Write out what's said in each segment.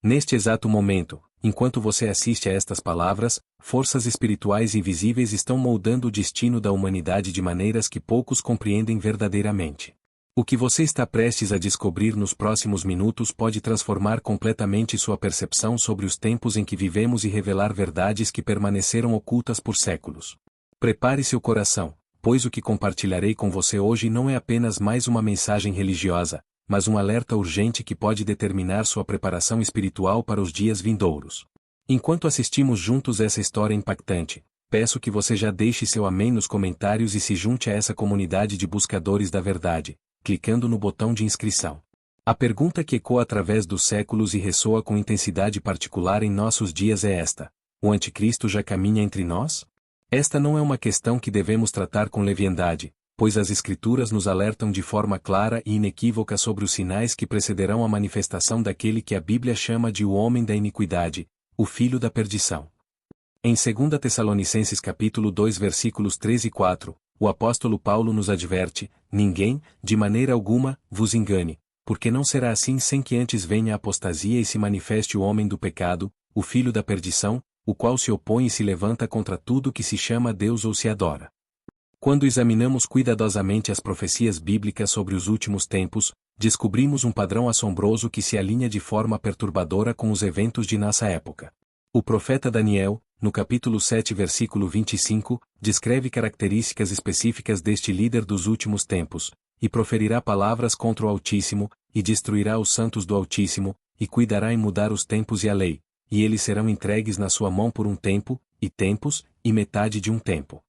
Neste exato momento, enquanto você assiste a estas palavras, forças espirituais invisíveis estão moldando o destino da humanidade de maneiras que poucos compreendem verdadeiramente. O que você está prestes a descobrir nos próximos minutos pode transformar completamente sua percepção sobre os tempos em que vivemos e revelar verdades que permaneceram ocultas por séculos. Prepare seu coração, pois o que compartilharei com você hoje não é apenas mais uma mensagem religiosa, mas um alerta urgente que pode determinar sua preparação espiritual para os dias vindouros. Enquanto assistimos juntos essa história impactante, peço que você já deixe seu amém nos comentários e se junte a essa comunidade de buscadores da verdade, clicando no botão de inscrição. A pergunta que ecoa através dos séculos e ressoa com intensidade particular em nossos dias é esta: o anticristo já caminha entre nós? Esta não é uma questão que devemos tratar com leviandade, pois as Escrituras nos alertam de forma clara e inequívoca sobre os sinais que precederão a manifestação daquele que a Bíblia chama de o homem da iniquidade, o filho da perdição. Em 2 Tessalonicenses capítulo 2 versículos 3 e 4, o apóstolo Paulo nos adverte: ninguém, de maneira alguma, vos engane, porque não será assim sem que antes venha a apostasia e se manifeste o homem do pecado, o filho da perdição, o qual se opõe e se levanta contra tudo que se chama Deus ou se adora. Quando examinamos cuidadosamente as profecias bíblicas sobre os últimos tempos, descobrimos um padrão assombroso que se alinha de forma perturbadora com os eventos de nossa época. O profeta Daniel, no capítulo 7 versículo 25, descreve características específicas deste líder dos últimos tempos, e proferirá palavras contra o Altíssimo, e destruirá os santos do Altíssimo, e cuidará em mudar os tempos e a lei, e eles serão entregues na sua mão por um tempo, e tempos, e metade de um tempo.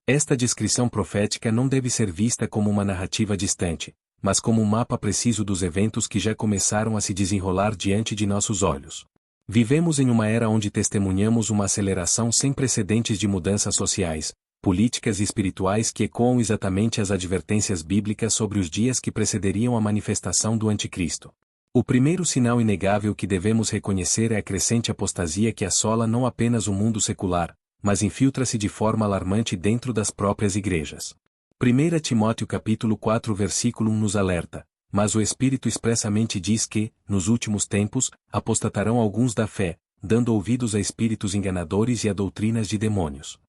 Esta descrição profética não deve ser vista como uma narrativa distante, mas como um mapa preciso dos eventos que já começaram a se desenrolar diante de nossos olhos. Vivemos em uma era onde testemunhamos uma aceleração sem precedentes de mudanças sociais, políticas e espirituais que ecoam exatamente as advertências bíblicas sobre os dias que precederiam a manifestação do Anticristo. O primeiro sinal inegável que devemos reconhecer é a crescente apostasia que assola não apenas o mundo secular, mas infiltra-se de forma alarmante dentro das próprias igrejas. 1 Timóteo capítulo 4 versículo 1 nos alerta: mas o Espírito expressamente diz que, nos últimos tempos, apostatarão alguns da fé, dando ouvidos a espíritos enganadores e a doutrinas de demônios.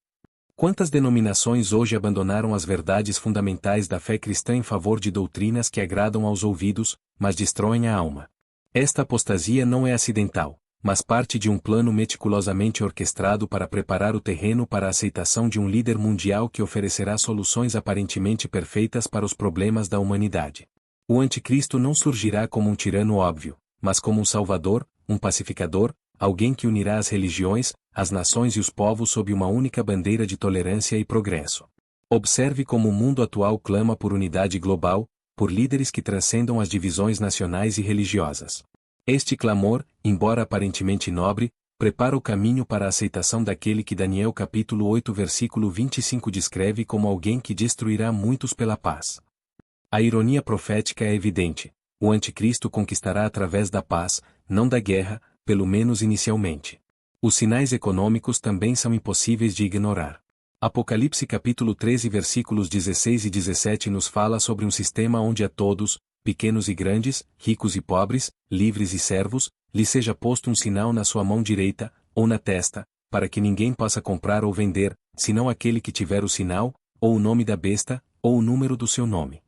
Quantas denominações hoje abandonaram as verdades fundamentais da fé cristã em favor de doutrinas que agradam aos ouvidos, mas destroem a alma? Esta apostasia não é acidental, mas parte de um plano meticulosamente orquestrado para preparar o terreno para a aceitação de um líder mundial que oferecerá soluções aparentemente perfeitas para os problemas da humanidade. O Anticristo não surgirá como um tirano óbvio, mas como um salvador, um pacificador, alguém que unirá as religiões, as nações e os povos sob uma única bandeira de tolerância e progresso. Observe como o mundo atual clama por unidade global, por líderes que transcendam as divisões nacionais e religiosas. Este clamor, embora aparentemente nobre, prepara o caminho para a aceitação daquele que Daniel capítulo 8 versículo 25 descreve como alguém que destruirá muitos pela paz. A ironia profética é evidente: o Anticristo conquistará através da paz, não da guerra, pelo menos inicialmente. Os sinais econômicos também são impossíveis de ignorar. Apocalipse capítulo 13 versículos 16 e 17 nos fala sobre um sistema onde a todos, pequenos e grandes, ricos e pobres, livres e servos, lhe seja posto um sinal na sua mão direita, ou na testa, para que ninguém possa comprar ou vender, senão aquele que tiver o sinal, ou o nome da besta, ou o número do seu nome.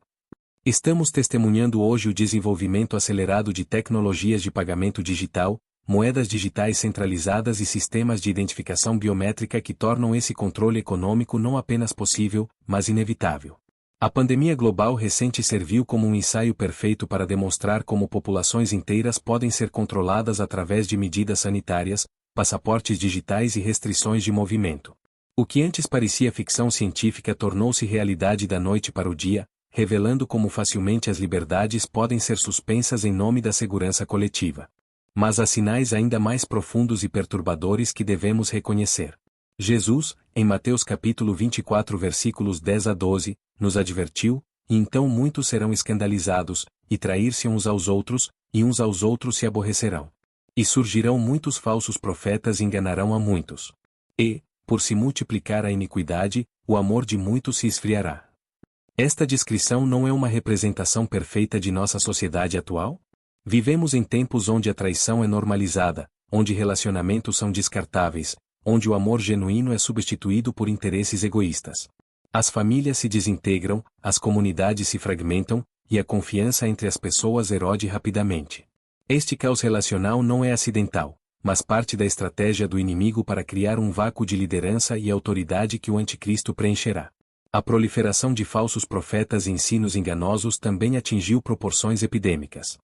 Estamos testemunhando hoje o desenvolvimento acelerado de tecnologias de pagamento digital, moedas digitais centralizadas e sistemas de identificação biométrica que tornam esse controle econômico não apenas possível, mas inevitável. A pandemia global recente serviu como um ensaio perfeito para demonstrar como populações inteiras podem ser controladas através de medidas sanitárias, passaportes digitais e restrições de movimento. O que antes parecia ficção científica tornou-se realidade da noite para o dia, revelando como facilmente as liberdades podem ser suspensas em nome da segurança coletiva. Mas há sinais ainda mais profundos e perturbadores que devemos reconhecer. Jesus, em Mateus capítulo 24 versículos 10 a 12, nos advertiu: e então muitos serão escandalizados, e trair-se uns aos outros, e uns aos outros se aborrecerão. E surgirão muitos falsos profetas e enganarão a muitos. E, por se multiplicar a iniquidade, o amor de muitos se esfriará. Esta descrição não é uma representação perfeita de nossa sociedade atual? Vivemos em tempos onde a traição é normalizada, onde relacionamentos são descartáveis, onde o amor genuíno é substituído por interesses egoístas. As famílias se desintegram, as comunidades se fragmentam, e a confiança entre as pessoas erode rapidamente. Este caos relacional não é acidental, mas parte da estratégia do inimigo para criar um vácuo de liderança e autoridade que o anticristo preencherá. A proliferação de falsos profetas e ensinos enganosos também atingiu proporções epidêmicas.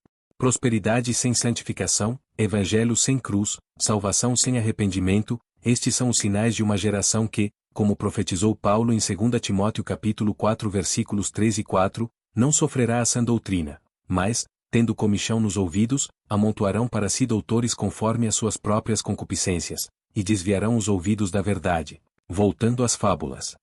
Prosperidade sem santificação, evangelho sem cruz, salvação sem arrependimento, estes são os sinais de uma geração que, como profetizou Paulo em 2 Timóteo capítulo 4 versículos 3 e 4, não sofrerá a sã doutrina, mas, tendo comichão nos ouvidos, amontoarão para si doutores conforme as suas próprias concupiscências, e desviarão os ouvidos da verdade, voltando às fábulas.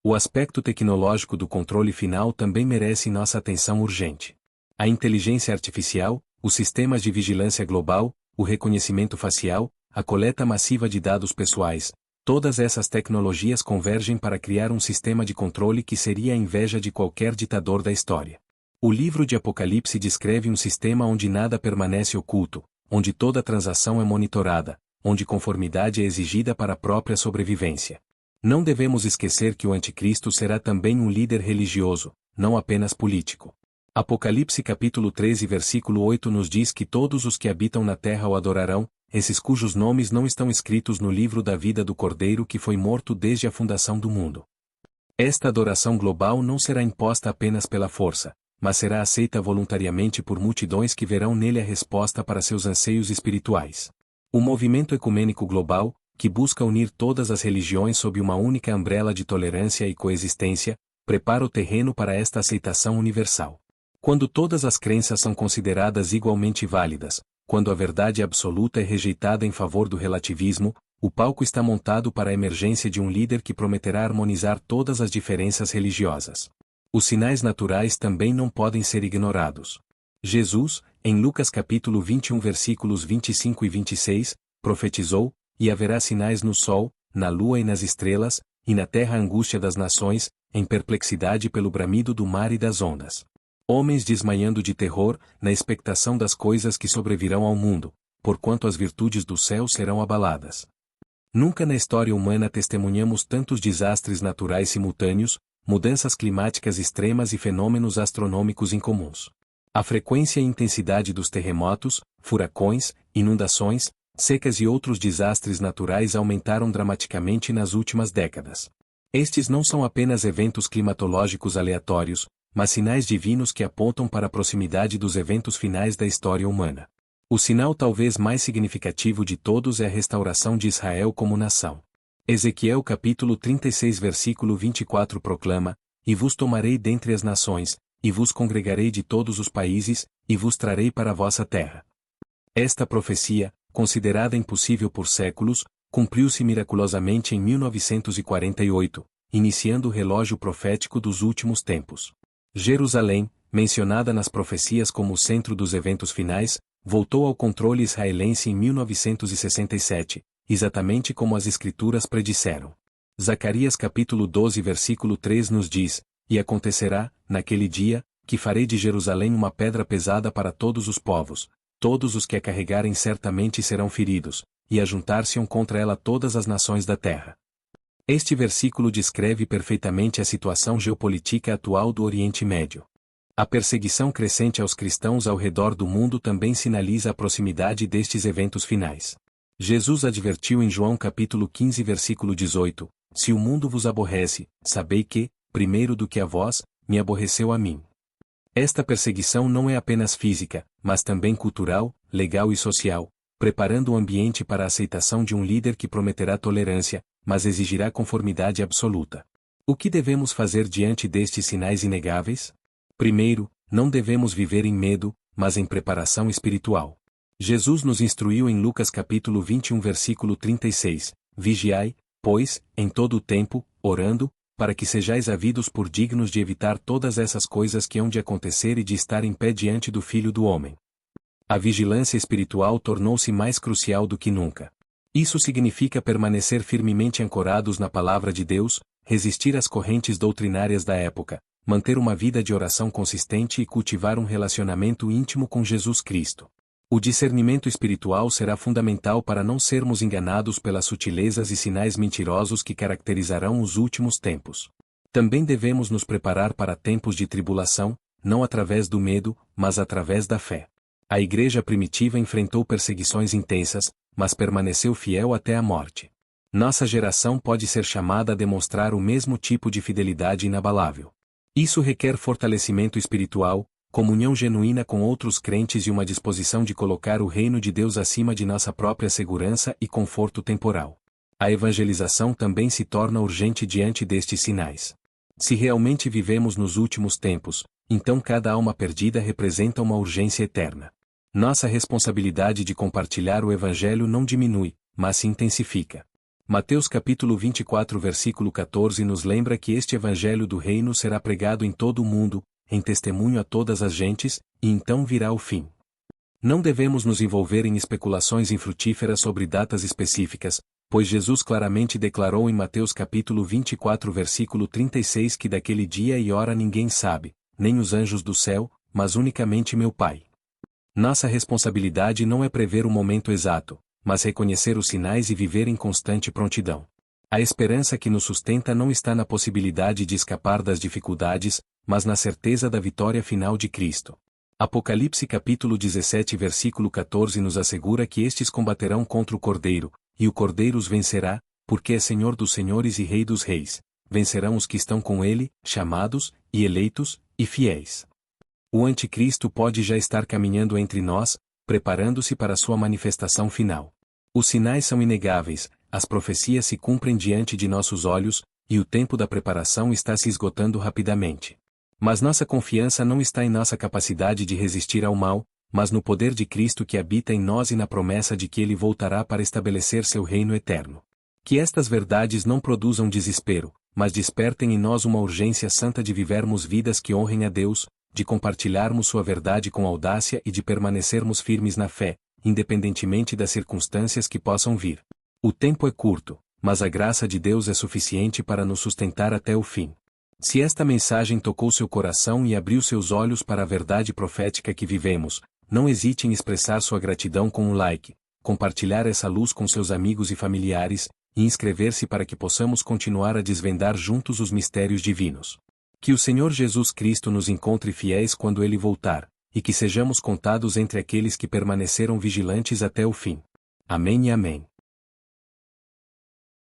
O aspecto tecnológico do controle final também merece nossa atenção urgente. A inteligência artificial, os sistemas de vigilância global, o reconhecimento facial, a coleta massiva de dados pessoais, todas essas tecnologias convergem para criar um sistema de controle que seria a inveja de qualquer ditador da história. O livro de Apocalipse descreve um sistema onde nada permanece oculto, onde toda transação é monitorada, onde conformidade é exigida para a própria sobrevivência. Não devemos esquecer que o anticristo será também um líder religioso, não apenas político. Apocalipse capítulo 13 versículo 8 nos diz que todos os que habitam na terra o adorarão, esses cujos nomes não estão escritos no livro da vida do Cordeiro que foi morto desde a fundação do mundo. Esta adoração global não será imposta apenas pela força, mas será aceita voluntariamente por multidões que verão nele a resposta para seus anseios espirituais. O movimento ecumênico global, que busca unir todas as religiões sob uma única umbrella de tolerância e coexistência, prepara o terreno para esta aceitação universal. Quando todas as crenças são consideradas igualmente válidas, quando a verdade absoluta é rejeitada em favor do relativismo, o palco está montado para a emergência de um líder que prometerá harmonizar todas as diferenças religiosas. Os sinais naturais também não podem ser ignorados. Jesus, em Lucas capítulo 21 versículos 25 e 26, profetizou, e haverá sinais no sol, na lua e nas estrelas, e na terra a angústia das nações, em perplexidade pelo bramido do mar e das ondas. Homens desmaiando de terror, na expectação das coisas que sobrevirão ao mundo, porquanto as virtudes do céu serão abaladas. Nunca na história humana testemunhamos tantos desastres naturais simultâneos, mudanças climáticas extremas e fenômenos astronômicos incomuns. A frequência e intensidade dos terremotos, furacões, inundações, secas e outros desastres naturais aumentaram dramaticamente nas últimas décadas. Estes não são apenas eventos climatológicos aleatórios, mas sinais divinos que apontam para a proximidade dos eventos finais da história humana. O sinal talvez mais significativo de todos é a restauração de Israel como nação. Ezequiel capítulo 36 versículo 24 proclama: E vos tomarei dentre as nações, e vos congregarei de todos os países, e vos trarei para a vossa terra. Esta profecia, considerada impossível por séculos, cumpriu-se miraculosamente em 1948, iniciando o relógio profético dos últimos tempos. Jerusalém, mencionada nas profecias como o centro dos eventos finais, voltou ao controle israelense em 1967, exatamente como as Escrituras predisseram. Zacarias capítulo 12 versículo 3 nos diz: E acontecerá, naquele dia, que farei de Jerusalém uma pedra pesada para todos os povos, todos os que a carregarem certamente serão feridos, e ajuntar-se-ão contra ela todas as nações da terra. Este versículo descreve perfeitamente a situação geopolítica atual do Oriente Médio. A perseguição crescente aos cristãos ao redor do mundo também sinaliza a proximidade destes eventos finais. Jesus advertiu em João capítulo 15 versículo 18, Se o mundo vos aborrece, sabei que, primeiro do que a vós, me aborreceu a mim. Esta perseguição não é apenas física, mas também cultural, legal e social, preparando o ambiente para a aceitação de um líder que prometerá tolerância, mas exigirá conformidade absoluta. O que devemos fazer diante destes sinais inegáveis? Primeiro, não devemos viver em medo, mas em preparação espiritual. Jesus nos instruiu em Lucas capítulo 21 versículo 36, Vigiai, pois, em todo o tempo, orando, para que sejais havidos por dignos de evitar todas essas coisas que hão de acontecer e de estar em pé diante do Filho do Homem. A vigilância espiritual tornou-se mais crucial do que nunca. Isso significa permanecer firmemente ancorados na palavra de Deus, resistir às correntes doutrinárias da época, manter uma vida de oração consistente e cultivar um relacionamento íntimo com Jesus Cristo. O discernimento espiritual será fundamental para não sermos enganados pelas sutilezas e sinais mentirosos que caracterizarão os últimos tempos. Também devemos nos preparar para tempos de tribulação, não através do medo, mas através da fé. A igreja primitiva enfrentou perseguições intensas, mas permaneceu fiel até a morte. Nossa geração pode ser chamada a demonstrar o mesmo tipo de fidelidade inabalável. Isso requer fortalecimento espiritual, comunhão genuína com outros crentes e uma disposição de colocar o reino de Deus acima de nossa própria segurança e conforto temporal. A evangelização também se torna urgente diante destes sinais. Se realmente vivemos nos últimos tempos, então cada alma perdida representa uma urgência eterna. Nossa responsabilidade de compartilhar o Evangelho não diminui, mas se intensifica. Mateus capítulo 24 versículo 14 nos lembra que este Evangelho do Reino será pregado em todo o mundo, em testemunho a todas as gentes, e então virá o fim. Não devemos nos envolver em especulações infrutíferas sobre datas específicas, pois Jesus claramente declarou em Mateus capítulo 24 versículo 36 que daquele dia e hora ninguém sabe, nem os anjos do céu, mas unicamente meu Pai. Nossa responsabilidade não é prever o momento exato, mas reconhecer os sinais e viver em constante prontidão. A esperança que nos sustenta não está na possibilidade de escapar das dificuldades, mas na certeza da vitória final de Cristo. Apocalipse capítulo 17 versículo 14 nos assegura que estes combaterão contra o Cordeiro, e o Cordeiro os vencerá, porque é Senhor dos senhores e Rei dos reis. Vencerão os que estão com ele, chamados, e eleitos, e fiéis. O anticristo pode já estar caminhando entre nós, preparando-se para sua manifestação final. Os sinais são inegáveis, as profecias se cumprem diante de nossos olhos, e o tempo da preparação está se esgotando rapidamente. Mas nossa confiança não está em nossa capacidade de resistir ao mal, mas no poder de Cristo que habita em nós e na promessa de que Ele voltará para estabelecer seu reino eterno. Que estas verdades não produzam desespero, mas despertem em nós uma urgência santa de vivermos vidas que honrem a Deus, de compartilharmos sua verdade com audácia e de permanecermos firmes na fé, independentemente das circunstâncias que possam vir. O tempo é curto, mas a graça de Deus é suficiente para nos sustentar até o fim. Se esta mensagem tocou seu coração e abriu seus olhos para a verdade profética que vivemos, não hesite em expressar sua gratidão com um like, compartilhar essa luz com seus amigos e familiares, e inscrever-se para que possamos continuar a desvendar juntos os mistérios divinos. Que o Senhor Jesus Cristo nos encontre fiéis quando Ele voltar, e que sejamos contados entre aqueles que permaneceram vigilantes até o fim. Amém e amém.